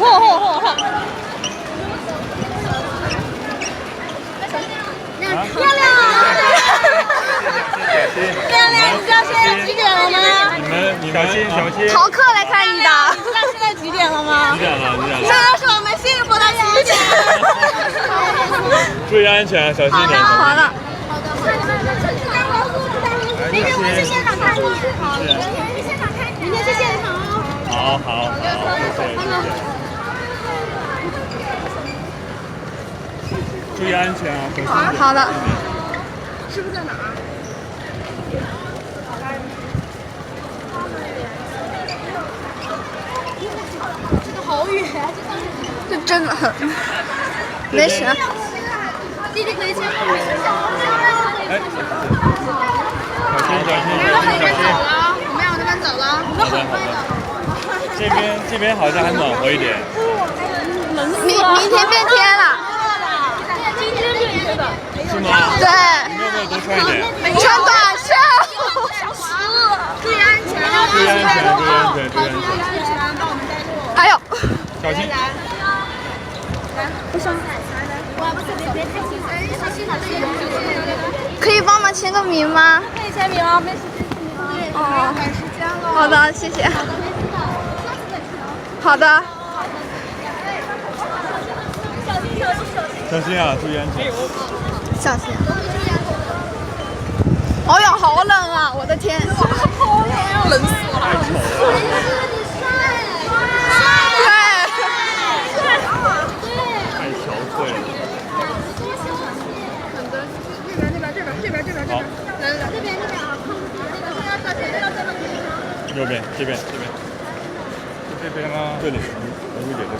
漂亮啊！亮亮，你知道现在几点了吗？你们小心！逃课来看你的。你知道现在几点了吗？几点了？现在是我们幸福的7点。注意安全，小心一点。好的。明天我们去现场看你。好，明天去现场看你。明天去现场哦。好，谢谢。注意安全啊！小心。好的。师傅在哪儿？这个好远啊！这真的很，没事。弟弟可以先过去。哎，小心！我们要往那边走了。这边好像还暖和一点。明天变天了。今天变天的。是吗？对。你们有没有多穿一点？穿短袖。注意安全。注意安全！帮我们带路。还有。小心。不伤害。别太紧张。可以帮忙签个名吗？可以签名啊，没时间签名。哦，赶时间了。好的，谢谢。好的。小心啊！注意安全。小心。哎呀，好冷啊！我的天，好冷呀，冷死我了。太憔悴了。好。这边啊，右边，这边。这边吗？这里，我会姐这边。